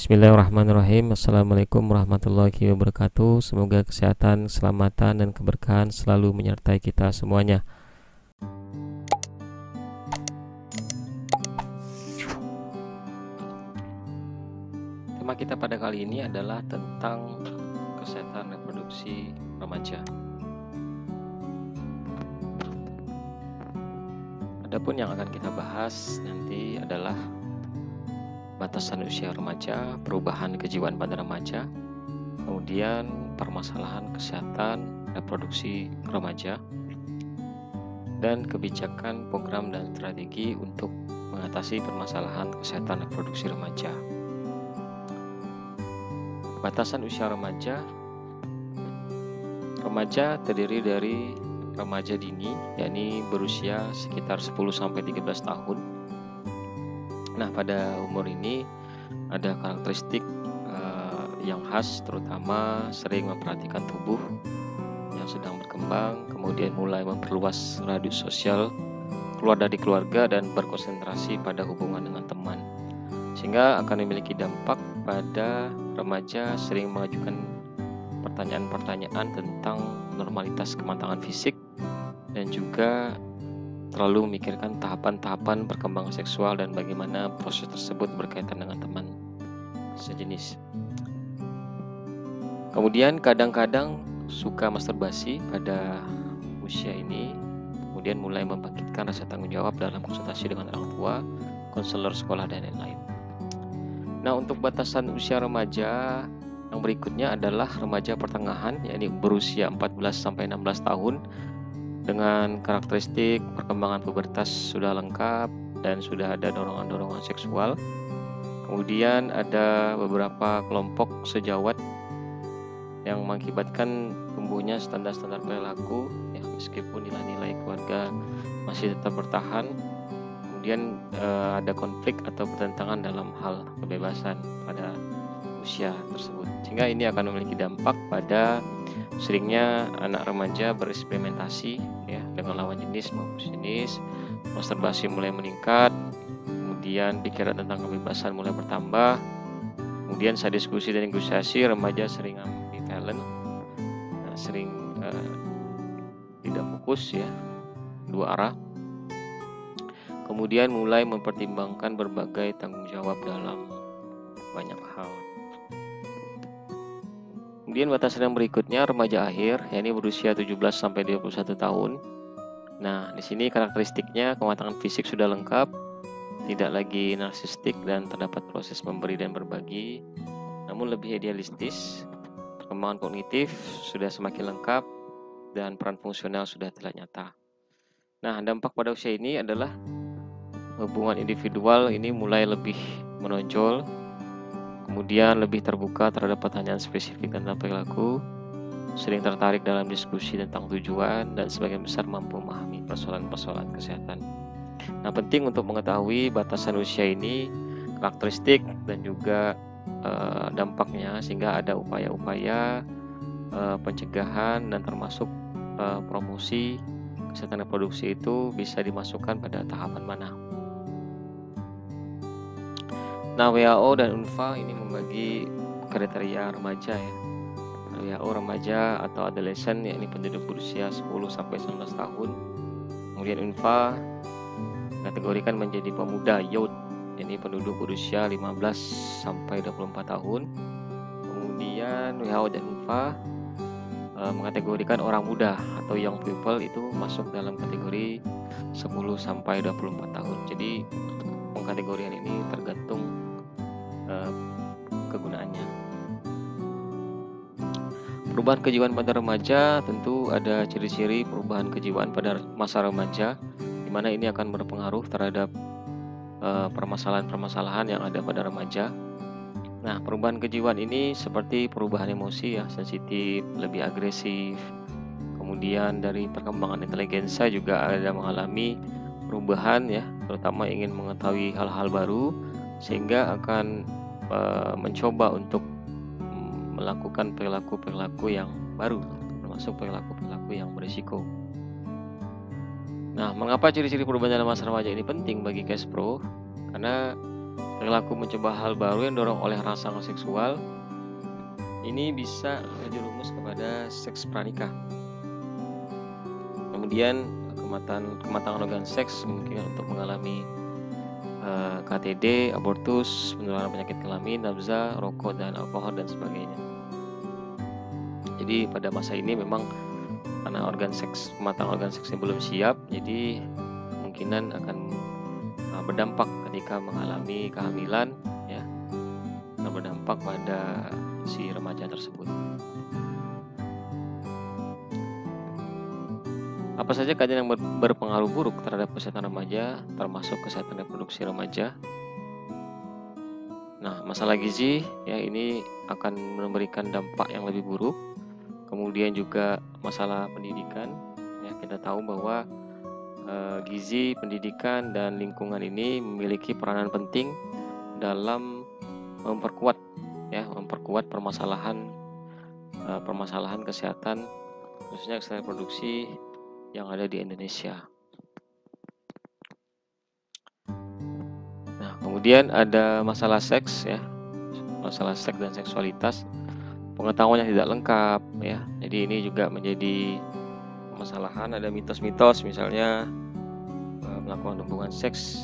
Bismillahirrahmanirrahim. Assalamualaikum warahmatullahi wabarakatuh. Semoga kesehatan, keselamatan, dan keberkahan selalu menyertai kita semuanya. Tema kita pada kali ini adalah tentang kesehatan reproduksi remaja. Adapun yang akan kita bahas nanti adalah batasan usia remaja, perubahan kejiwaan pada remaja, kemudian permasalahan kesehatan reproduksi remaja, dan kebijakan, program, dan strategi untuk mengatasi permasalahan kesehatan reproduksi remaja. Batasan usia remaja. Remaja terdiri dari remaja dini, yakni berusia sekitar 10-13 tahun. Nah, pada umur ini ada karakteristik yang khas, terutama sering memperhatikan tubuh yang sedang berkembang, kemudian mulai memperluas radius sosial, keluar dari keluarga, dan berkonsentrasi pada hubungan dengan teman, sehingga akan memiliki dampak pada remaja sering mengajukan pertanyaan-pertanyaan tentang normalitas kematangan fisik dan juga terlalu memikirkan tahapan-tahapan perkembangan seksual dan bagaimana proses tersebut berkaitan dengan teman sejenis. Kemudian kadang-kadang suka masturbasi pada usia ini, kemudian mulai membangkitkan rasa tanggung jawab dalam konsultasi dengan orang tua, konselor sekolah, dan lain-lain. Nah, untuk batasan usia remaja yang berikutnya adalah remaja pertengahan, yakni berusia 14-16 tahun, dengan karakteristik perkembangan pubertas sudah lengkap dan sudah ada dorongan-dorongan seksual. Kemudian ada beberapa kelompok sejawat yang mengakibatkan tumbuhnya standar-standar perilaku, ya, meskipun nilai-nilai keluarga masih tetap bertahan. Kemudian ada konflik atau pertentangan dalam hal kebebasan pada usia tersebut, sehingga ini akan memiliki dampak pada seringnya anak remaja bereksperimentasi, ya, dengan lawan jenis maupun jenis, masturbasi mulai meningkat, kemudian pikiran tentang kebebasan mulai bertambah, kemudian saat diskusi dan negosiasi remaja sering ambivalent, sering tidak fokus, ya, dua arah, kemudian mulai mempertimbangkan berbagai tanggung jawab dalam banyak hal. Kemudian batasan yang berikutnya remaja akhir, yakni berusia 17-21 tahun. Nah, di sini karakteristiknya kematangan fisik sudah lengkap, tidak lagi narsistik, dan terdapat proses memberi dan berbagi, namun lebih idealistis. Perkembangan kognitif sudah semakin lengkap dan peran fungsional sudah terlihat nyata. Nah, dampak pada usia ini adalah hubungan individual ini mulai lebih menonjol, kemudian lebih terbuka terhadap pertanyaan spesifik tentang perilaku, sering tertarik dalam diskusi tentang tujuan, dan sebagian besar mampu memahami persoalan-persoalan kesehatan. Nah, penting untuk mengetahui batasan usia ini, karakteristik, dan juga dampaknya, sehingga ada upaya-upaya pencegahan dan termasuk promosi kesehatan reproduksi itu bisa dimasukkan pada tahapan mana. Nah, WHO dan UNFPA ini membagi kriteria remaja, ya. WHO remaja atau adolescent, yakni penduduk berusia 10-19 tahun. Kemudian UNFPA kategorikan menjadi pemuda, youth, yakni penduduk berusia 15-24 tahun. Kemudian WHO dan UNFPA mengkategorikan orang muda atau young people itu masuk dalam kategori 10-24 tahun. Jadi pengkategorian ini tergantung kegunaannya. Perubahan kejiwaan pada remaja, tentu ada ciri-ciri perubahan kejiwaan pada masa remaja, di mana ini akan berpengaruh terhadap permasalahan-permasalahan yang ada pada remaja. Nah, perubahan kejiwaan ini seperti perubahan emosi, ya, sensitif, lebih agresif. Kemudian dari perkembangan intelijensia juga ada mengalami perubahan, ya, terutama ingin mengetahui hal-hal baru, sehingga akan mencoba untuk melakukan perilaku-perilaku yang baru, termasuk perilaku-perilaku yang berisiko. Nah, mengapa ciri-ciri perubahan dalam masa remaja ini penting bagi Case Pro? Karena Perilaku mencoba hal baru yang dorong oleh rasa seksual ini bisa menjerumus kepada seks pranikah. Kemudian kematangan organ seks mungkin untuk mengalami KTD, abortus, penularan penyakit kelamin, nafsa, rokok dan alkohol dan sebagainya. Jadi pada masa ini memang karena kematangan organ seksnya belum siap, jadi kemungkinan akan berdampak ketika mengalami kehamilan, ya, dan berdampak pada si remaja tersebut. Apa saja keadaan yang berpengaruh buruk terhadap kesehatan remaja, termasuk kesehatan reproduksi remaja? Nah, masalah gizi ya ini akan memberikan dampak yang lebih buruk. Kemudian juga masalah pendidikan, ya kita tahu bahwa gizi, pendidikan dan lingkungan ini memiliki peranan penting dalam memperkuat permasalahan kesehatan, khususnya kesehatan reproduksi yang ada di Indonesia. Nah, kemudian ada masalah seks ya, masalah seks dan seksualitas, pengetahuan yang tidak lengkap ya. Jadi ini juga menjadi permasalahan. Ada mitos-mitos misalnya melakukan hubungan seks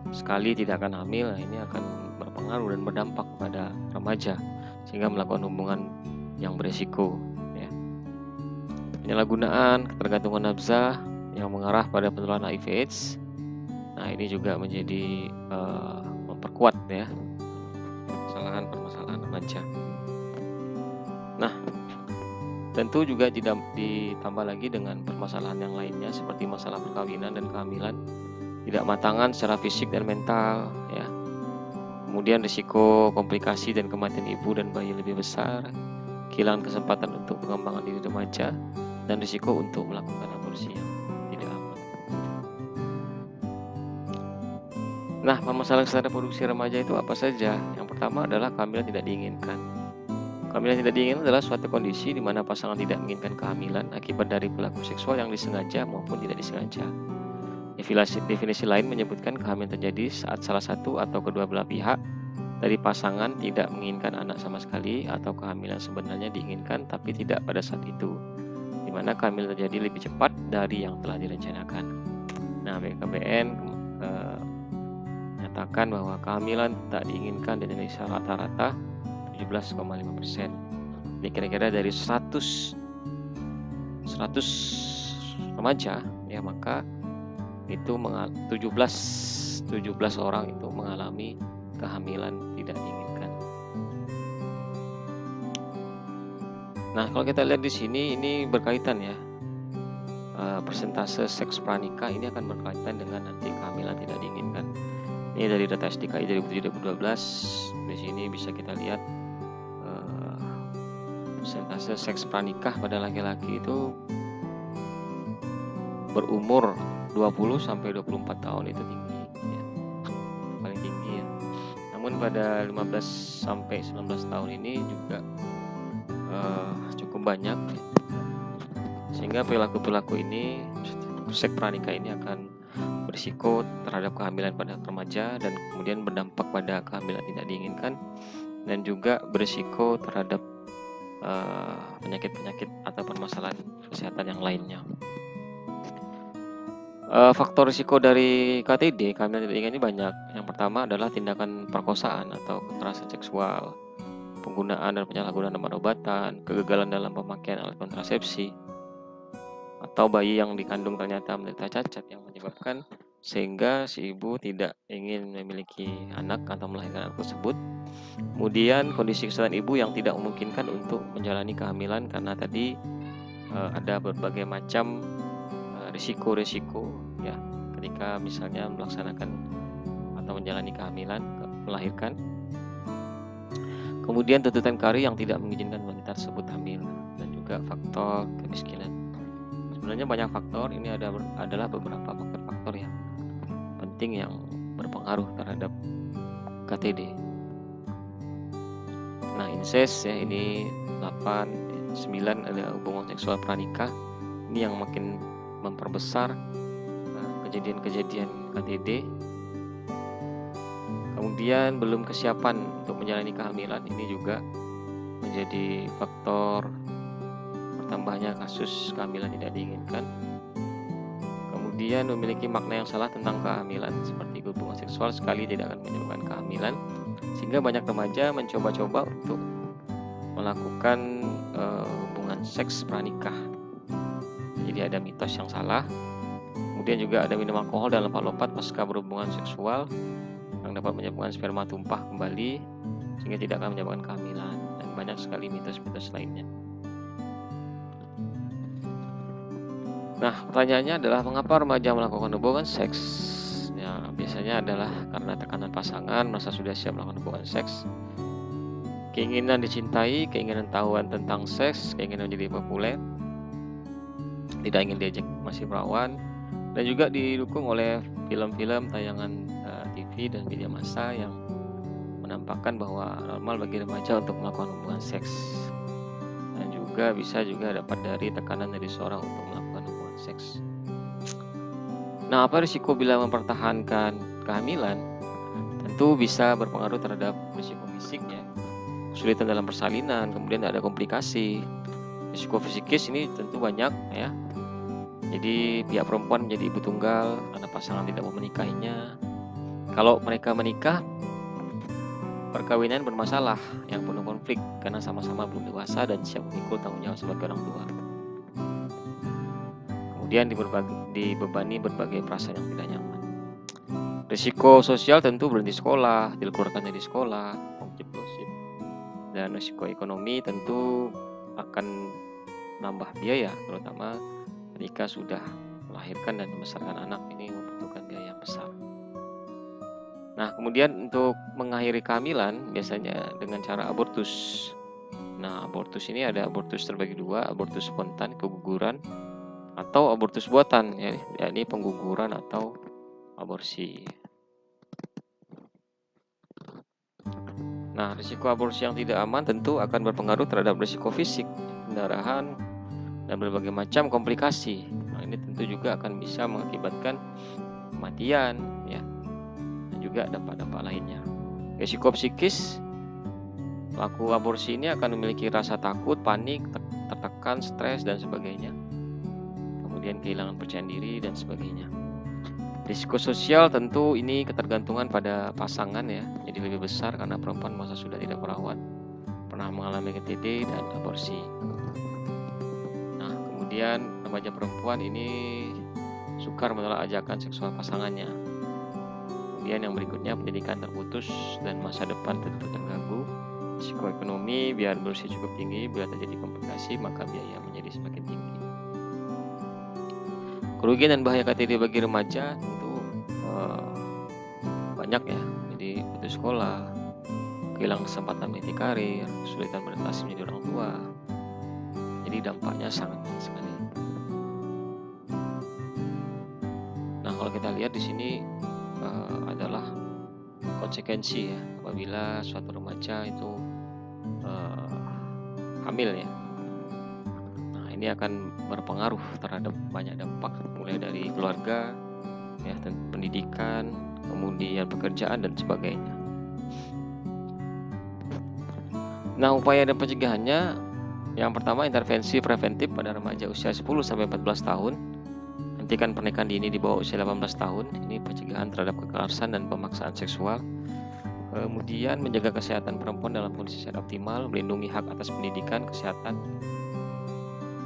sekali tidak akan hamil. Nah, ini akan berpengaruh dan berdampak pada remaja sehingga melakukan hubungan yang beresiko ya. Penyalahgunaan, ketergantungan nafsa yang mengarah pada penularan HIV/AIDS. Nah, ini juga menjadi memperkuat ya permasalahan remaja. Nah, tentu juga ditambah lagi dengan permasalahan yang lainnya seperti masalah perkawinan dan kehamilan, tidak matangan secara fisik dan mental ya. Kemudian risiko komplikasi dan kematian ibu dan bayi lebih besar, kehilangan kesempatan untuk pengembangan diri remaja, dan risiko untuk melakukan aborsi yang tidak aman. Nah, permasalahan kesehatan reproduksi remaja itu apa saja? Yang pertama adalah kehamilan tidak diinginkan. Kehamilan tidak diinginkan adalah suatu kondisi di mana pasangan tidak menginginkan kehamilan akibat dari perilaku seksual yang disengaja maupun tidak disengaja. Definisi lain menyebutkan kehamilan terjadi saat salah satu atau kedua belah pihak dari pasangan tidak menginginkan anak sama sekali, atau kehamilan sebenarnya diinginkan tapi tidak pada saat itu, di mana kehamilan terjadi lebih cepat dari yang telah direncanakan. Nah, BKBN menyatakan bahwa kehamilan tak diinginkan di Indonesia rata-rata 17,5%. Ini kira-kira dari 100 remaja ya, maka itu 17 orang itu mengalami kehamilan tidak diinginkan. Nah, kalau kita lihat di sini ini berkaitan ya, persentase seks pranikah ini akan berkaitan dengan nanti kehamilan tidak diinginkan. Ini dari data SDKI 2012. Di sini bisa kita lihat persentase seks pranikah pada laki-laki itu berumur 20 sampai 24 tahun itu tinggi ya. Paling tinggi ya. Namun pada 15 sampai 19 tahun ini juga cukup banyak ya. Sehingga perilaku ini, seks pranikah ini akan berisiko terhadap kehamilan pada remaja dan kemudian berdampak pada kehamilan tidak diinginkan, dan juga berisiko terhadap penyakit-penyakit atau permasalahan kesehatan yang lainnya. Faktor risiko dari KTD, kehamilan tidak diinginkan, ini banyak. Yang pertama adalah tindakan perkosaan atau kekerasan seksual, penggunaan dan penyalahgunaan obat-obatan, kegagalan dalam pemakaian alat kontrasepsi, atau bayi yang dikandung ternyata menderita cacat yang menyebabkan sehingga si ibu tidak ingin memiliki anak atau melahirkan anak tersebut. Kemudian kondisi kesehatan ibu yang tidak memungkinkan untuk menjalani kehamilan karena tadi ada berbagai macam risiko-risiko ya ketika misalnya melaksanakan atau menjalani kehamilan, melahirkan. Kemudian tuntutan KARI yang tidak mengizinkan wanita tersebut hamil, dan juga faktor kemiskinan. Sebenarnya banyak faktor, ini adalah beberapa faktor-faktor yang penting yang berpengaruh terhadap KTD. Nah, incest ya ini 8, 9 ada hubungan seksual pranikah. Ini yang makin memperbesar kejadian-kejadian KTD. Kemudian belum kesiapan untuk menjalani kehamilan, ini juga menjadi faktor bertambahnya kasus kehamilan tidak diinginkan. Kemudian memiliki makna yang salah tentang kehamilan, seperti hubungan seksual sekali tidak akan menyebabkan kehamilan, sehingga banyak remaja mencoba-coba untuk melakukan hubungan seks pranikah. Jadi ada mitos yang salah. Kemudian juga ada minum alkohol dan lompat-lompat pasca berhubungan seksual yang dapat menyebabkan sperma tumpah kembali sehingga tidak akan menyebabkan kehamilan, dan banyak sekali mitos-mitos lainnya. Nah, pertanyaannya adalah mengapa remaja melakukan hubungan seks? Ya, biasanya adalah karena tekanan pasangan merasa sudah siap melakukan hubungan seks, keinginan dicintai, keinginan tahuan tentang seks, keinginan menjadi populer, tidak ingin diajak masih perawan, dan juga didukung oleh film-film, tayangan TV dan media massa yang menampakkan bahwa normal bagi remaja untuk melakukan hubungan seks, dan juga bisa dapat dari tekanan dari seorang untuk melakukan hubungan seks. Nah, apa risiko bila mempertahankan kehamilan? Tentu bisa berpengaruh terhadap risiko fisik ya, kesulitan dalam persalinan, kemudian ada komplikasi. Risiko psikis ini tentu banyak ya. Jadi pihak perempuan menjadi ibu tunggal karena pasangan tidak mau menikahinya. Kalau mereka menikah, perkawinan bermasalah yang penuh konflik karena sama-sama belum dewasa dan siap memikul tanggung jawab sebagai orang tua. Kemudian dibebani berbagai perasaan yang tidak nyaman. Risiko sosial tentu berhenti sekolah, dikeluarkan dari sekolah, konflik gosip. Dan risiko ekonomi tentu akan nambah biaya, terutama ketika sudah melahirkan dan membesarkan anak, ini membutuhkan biaya yang besar. Nah, kemudian untuk mengakhiri kehamilan biasanya dengan cara abortus. Nah, abortus ini ada abortus terbagi dua, abortus spontan, keguguran, atau abortus buatan, yakni pengguguran atau aborsi. Nah, risiko aborsi yang tidak aman tentu akan berpengaruh terhadap risiko fisik, pendarahan, dan berbagai macam komplikasi. Nah, ini tentu juga akan bisa mengakibatkan kematian, ya, dan juga dampak-dampak lainnya. Risiko psikis, pelaku aborsi ini akan memiliki rasa takut, panik, tertekan, stres, dan sebagainya. Kemudian kehilangan percaya diri dan sebagainya. Risiko sosial tentu ini ketergantungan pada pasangan ya, jadi lebih besar karena perempuan masa sudah tidak perawat, pernah mengalami GTD dan aborsi. Nah, kemudian remaja perempuan ini sukar menolak ajakan seksual pasangannya. Kemudian yang berikutnya pendidikan terputus dan masa depan tentu terganggu. Risiko ekonomi, biar berusia cukup tinggi, bila terjadi komplikasi maka biaya menjadi semakin tinggi. Kerugian dan bahaya KTD bagi remaja tentu banyak ya, jadi putus sekolah, kehilangan kesempatan meniti karir, kesulitan beradaptasi menjadi orang tua. Jadi dampaknya sangat banyak sekali. Nah, kalau kita lihat di sini adalah konsekuensi ya apabila suatu remaja itu hamil ya. Nah, ini akan berpengaruh terhadap banyak dampak, mulai dari keluarga, ya, pendidikan, kemudian pekerjaan dan sebagainya. Nah, upaya dan pencegahannya, yang pertama intervensi preventif pada remaja usia 10-14 tahun. Hentikan pernikahan dini di bawah usia 18 tahun. Ini pencegahan terhadap kekerasan dan pemaksaan seksual. Kemudian menjaga kesehatan perempuan dalam kondisi sehat optimal, melindungi hak atas pendidikan, kesehatan,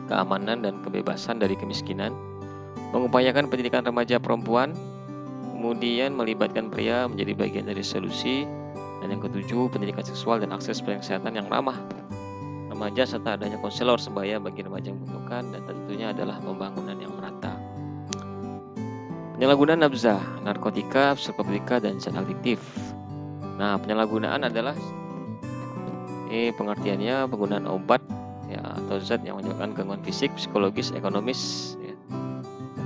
keamanan, dan kebebasan dari kemiskinan. Mengupayakan pendidikan remaja perempuan, kemudian melibatkan pria menjadi bagian dari solusi. Dan yang ketujuh, pendidikan seksual dan akses pelayanan kesehatan yang ramah remaja serta adanya konselor sebaya bagi remaja yang membutuhkan, dan tentunya adalah pembangunan yang merata. Penyalahgunaan nafza, narkotika, psikotropika, dan zat adiktif. Nah, penyalahgunaan adalah ini pengertiannya penggunaan obat ya atau zat yang menyebabkan gangguan fisik, psikologis, ekonomis, ya,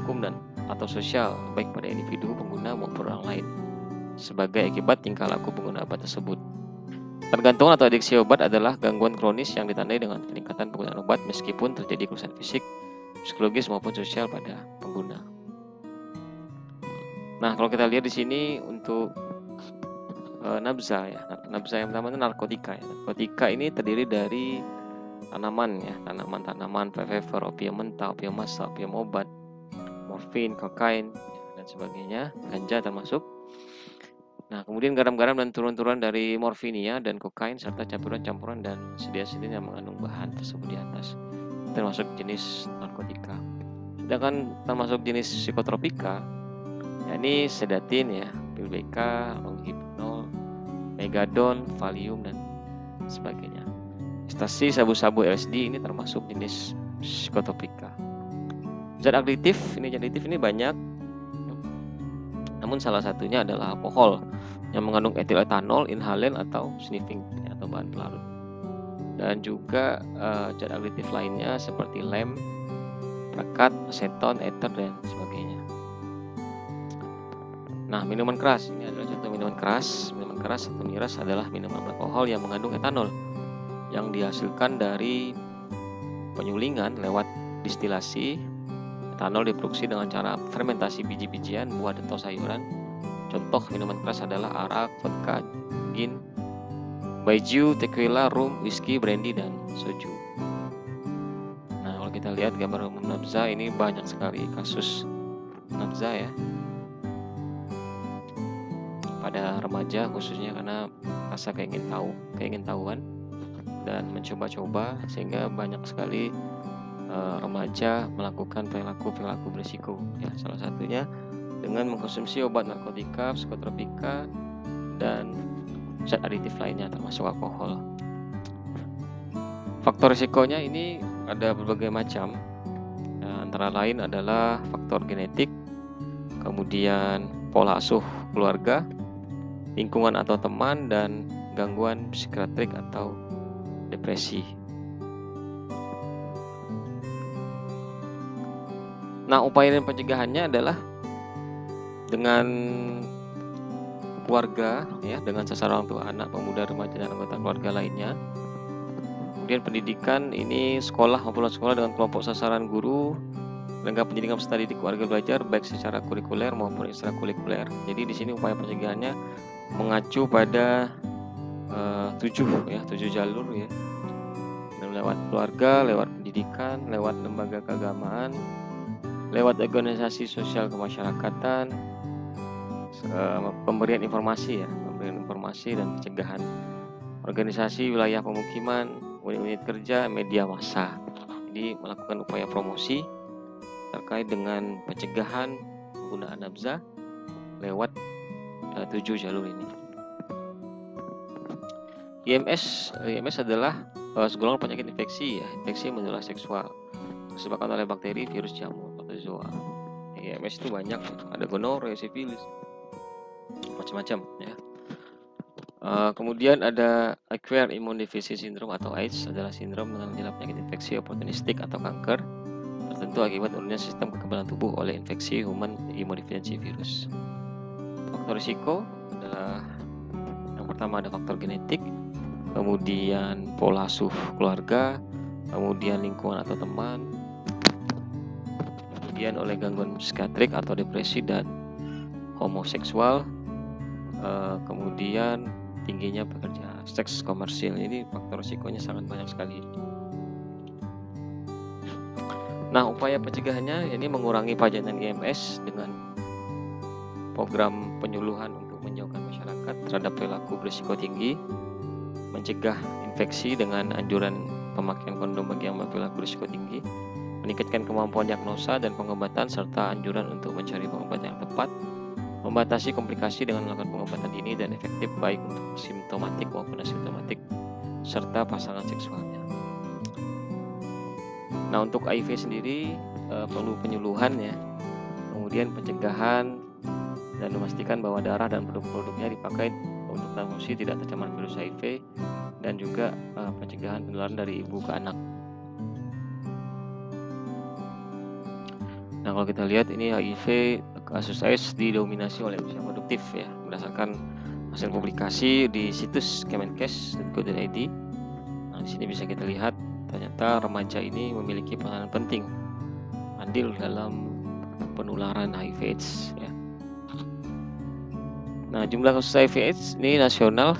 hukum dan atau sosial baik pada individu pengguna maupun orang lain sebagai akibat tingkah laku pengguna obat tersebut. Tergantungan atau adiksi obat adalah gangguan kronis yang ditandai dengan peningkatan penggunaan obat meskipun terjadi kerusakan fisik, psikologis maupun sosial pada pengguna. Nah, kalau kita lihat di sini untuk nabza ya. Nabza yang pertama itu narkotika ya. Narkotika ini terdiri dari tanaman ya, tanaman-tanaman, vetiver, opium mentah, opium masak, opium obat, morfin, kokain dan sebagainya, ganja termasuk. Nah, kemudian garam-garam dan turun-turun dari morfinia dan kokain serta campuran-campuran dan sedia-sedia yang mengandung bahan tersebut di atas, termasuk jenis narkotika. Sedangkan termasuk jenis psikotropika, yakni sedatin ya, pil BK, rohypnol, megadon, valium dan sebagainya. Ekstasi, sabu-sabu, LSD ini termasuk jenis psikotropika. Zat adiktif ini banyak, namun salah satunya adalah alkohol yang mengandung etil etanol, inhalen atau sniffing atau bahan pelarut. Dan juga zat adiktif lainnya seperti lem, perekat, aseton, ether dan sebagainya. Nah, minuman keras ini adalah contoh minuman keras. Minuman keras atau miras adalah minuman beralkohol yang mengandung etanol yang dihasilkan dari penyulingan lewat distilasi. Etanol diproduksi dengan cara fermentasi biji-bijian, buah atau sayuran. Contoh minuman keras adalah arak, vodka, gin, baijiu, tequila, rum, whisky, brandy dan soju. Nah, kalau kita lihat gambar umum nabza ini banyak sekali kasus nabza ya pada remaja, khususnya karena rasa keingintahuan dan mencoba-coba, sehingga banyak sekali remaja melakukan perilaku berisiko ya, salah satunya dengan mengkonsumsi obat narkotika, psikotropika dan zat aditif lainnya termasuk alkohol. Faktor risikonya ini ada berbagai macam, antara lain adalah faktor genetik, kemudian pola asuh keluarga, lingkungan atau teman, dan gangguan psikiatrik atau depresi. Nah, upaya dan pencegahannya adalah dengan keluarga ya, dengan sasaran orang tua, anak, pemuda, remaja dan anggota keluarga lainnya. Kemudian pendidikan ini sekolah maupun sekolah dengan kelompok sasaran guru, tenaga pendidikan peserta didik, keluarga belajar baik secara kurikuler maupun ekstrakurikuler. Jadi di sini upaya pencegahannya mengacu pada 7 jalur ya. Lewat keluarga, lewat pendidikan, lewat lembaga keagamaan, lewat organisasi sosial kemasyarakatan, pemberian informasi dan pencegahan, organisasi wilayah pemukiman, unit-unit kerja, media massa. Jadi melakukan upaya promosi terkait dengan pencegahan penggunaan nabza lewat 7 jalur ini. IMS adalah segolongan penyakit infeksi ya, infeksi menular seksual disebabkan oleh bakteri, virus, jamur, protozoa. IMS itu banyak, ada gonorrhea, sifilis, macam-macam ya. Kemudian ada acquired immune deficiency syndrome atau AIDS, adalah sindrom dengan gejala penyakit infeksi oportunistik atau kanker tertentu akibat menurunnya sistem kekebalan tubuh oleh infeksi human immunodeficiency virus. Faktor risiko adalah yang pertama ada faktor genetik, kemudian pola asuh keluarga, kemudian lingkungan atau teman, kemudian oleh gangguan psikiatrik atau depresi dan homoseksual, kemudian tingginya pekerja seks komersil. Ini faktor risikonya sangat banyak sekali. Nah, upaya pencegahannya ini mengurangi pajanan IMS dengan program penyuluhan untuk menjauhkan masyarakat terhadap perilaku berisiko tinggi, mencegah infeksi dengan anjuran pemakaian kondom bagi yang berperilaku berisiko tinggi, meningkatkan kemampuan diagnosa dan pengobatan serta anjuran untuk mencari pengobatan yang tepat, membatasi komplikasi dengan melakukan pengobatan ini dan efektif baik untuk simptomatik maupun asimptomatik serta pasangan seksualnya. Nah, untuk HIV sendiri perlu penyuluhan ya, kemudian pencegahan dan memastikan bahwa darah dan produk-produknya dipakai untuk transfusi tidak tercemar virus HIV, dan juga pencegahan penularan dari ibu ke anak. Nah, kalau kita lihat ini HIV, kasus AIDS didominasi oleh usia produktif ya, berdasarkan hasil publikasi di situs kemenkes.go.id. Nah, di sini bisa kita lihat ternyata remaja ini memiliki peranan penting andil dalam penularan HIV/AIDS ya. Nah, jumlah kasus HIV/AIDS ini nasional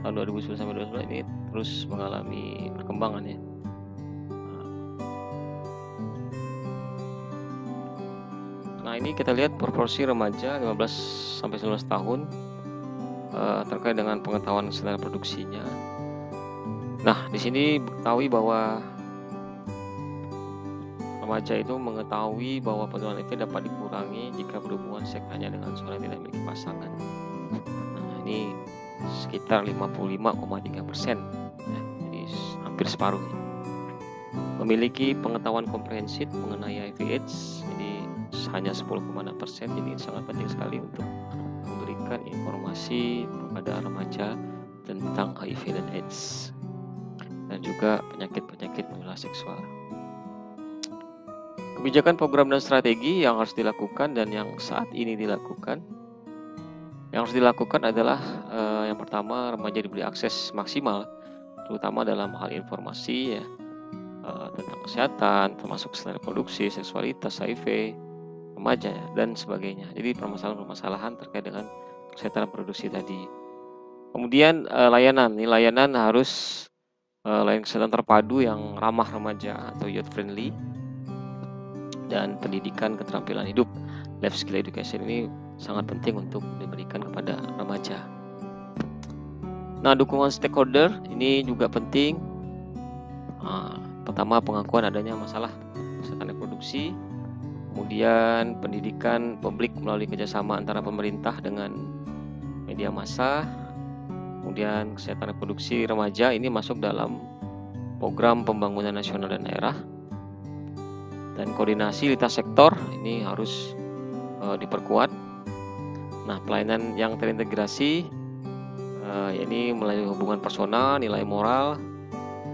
tahun 2010 sampai 2011 ini terus mengalami perkembangan ya. Nah, ini kita lihat proporsi remaja 15 sampai 19 tahun terkait dengan pengetahuan kesehatan reproduksinya. Nah, di sini diketahui bahwa remaja itu mengetahui bahwa penularan HIV dapat dikurangi jika berhubungan seks hanya dengan seorang yang tidak memiliki pasangan. Nah, ini sekitar 55,3%, ya, jadi hampir separuh. Memiliki pengetahuan komprehensif mengenai HIV/AIDS, jadi hanya 10,6%, jadi sangat penting sekali untuk memberikan informasi kepada remaja tentang HIV dan AIDS dan juga penyakit-penyakit menular seksual. Kebijakan, program, dan strategi yang harus dilakukan dan yang saat ini dilakukan. Yang harus dilakukan adalah yang pertama, remaja diberi akses maksimal, terutama dalam hal informasi ya, tentang kesehatan, termasuk kesehatan reproduksi, seksualitas, HIV, remaja ya, dan sebagainya. Jadi permasalahan-permasalahan terkait dengan kesehatan reproduksi tadi. Kemudian layanan harus layanan kesehatan terpadu yang ramah remaja atau youth friendly. Dan pendidikan keterampilan hidup, life skill education ini sangat penting untuk diberikan kepada remaja. Nah, dukungan stakeholder ini juga penting. Pertama, pengakuan adanya masalah kesehatan reproduksi, kemudian pendidikan publik melalui kerjasama antara pemerintah dengan media massa, kemudian kesehatan reproduksi remaja ini masuk dalam program pembangunan nasional dan daerah. Dan koordinasi lintas sektor ini harus diperkuat. Nah, pelayanan yang terintegrasi ini melalui hubungan personal, nilai moral,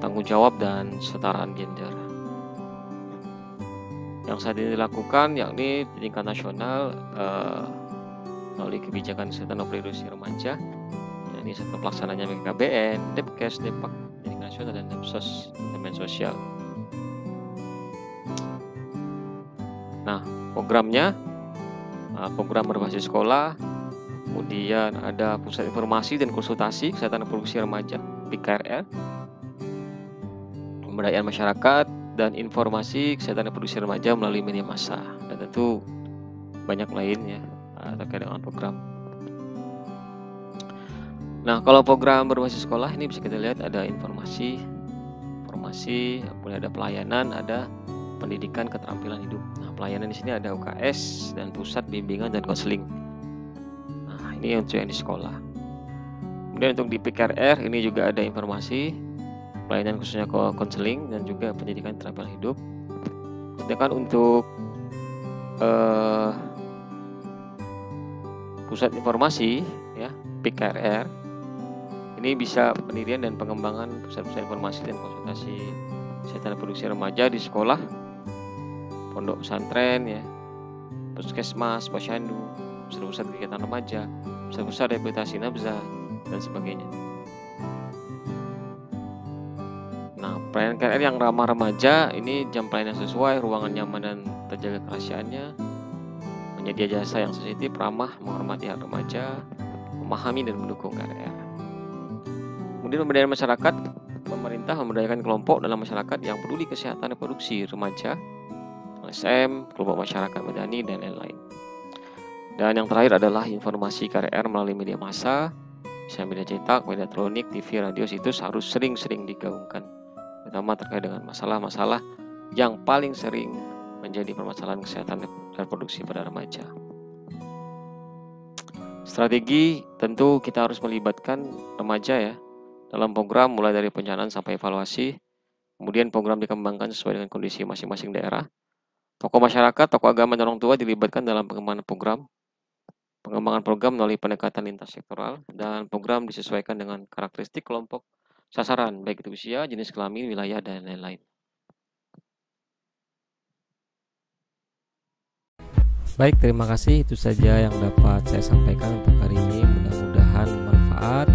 tanggung jawab, dan kesetaraan gender. Yang saat ini dilakukan yakni di tingkat nasional melalui kebijakan kesehatan reproduksi remaja. Ini serta pelaksananya BKKBN, Depkes, Depak, tingkat nasional, dan Depsos, Departemen Sosial. Nah, programnya program berbasis sekolah, kemudian ada pusat informasi dan konsultasi kesehatan reproduksi remaja (PKRR), pemberdayaan masyarakat dan informasi kesehatan reproduksi remaja melalui media massa, dan tentu banyak lainnya terkait dengan program. Nah, kalau program berbasis sekolah ini bisa kita lihat ada informasi, kemudian ada pelayanan, ada pendidikan keterampilan hidup. Nah, pelayanan di sini ada UKS dan pusat bimbingan dan konseling. Nah, ini untuk yang di sekolah. Kemudian untuk di PKRR ini juga ada informasi, pelayanan khususnya konseling dan juga pendidikan keterampilan hidup. Sedangkan untuk pusat informasi ya, PKRR ini bisa pendirian dan pengembangan pusat-pusat informasi dan konsultasi kesehatan reproduksi remaja di sekolah, pondok pesantren ya, puskesmas, posyandu, pusat-pusat kegiatan remaja, pusat-pusat rehabilitasi nafsa, dan sebagainya. Nah, pelayanan KRR yang ramah remaja ini jam pelayanan sesuai, ruangan nyaman dan terjaga kerahasiaannya, menyedia jasa yang sensitif, ramah, menghormati hak remaja, memahami dan mendukung KRR. Kemudian pemberdayaan masyarakat, pemerintah memberdayakan kelompok dalam masyarakat yang peduli kesehatan reproduksi remaja, LSM, kelompok masyarakat madani, dan lain-lain. Dan yang terakhir adalah informasi KRR melalui media massa, bisa media cetak, media elektronik, TV, radio, situs harus sering-sering digaungkan, terutama terkait dengan masalah-masalah yang paling sering menjadi permasalahan kesehatan reproduksi pada remaja. Strategi tentu kita harus melibatkan remaja ya dalam program mulai dari perencanaan sampai evaluasi. Kemudian program dikembangkan sesuai dengan kondisi masing-masing daerah. Tokoh masyarakat, tokoh agama, dan orang tua dilibatkan dalam pengembangan program. Pengembangan program melalui pendekatan lintas sektoral, dan program disesuaikan dengan karakteristik kelompok sasaran, baik itu usia, jenis kelamin, wilayah, dan lain-lain. Baik, terima kasih. Itu saja yang dapat saya sampaikan untuk hari ini. Mudah-mudahan bermanfaat.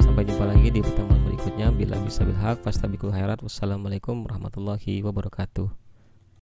Sampai jumpa lagi di pertemuan berikutnya. Bila bisa bilhaq, fastabiqul khairat. Wassalamualaikum warahmatullahi wabarakatuh.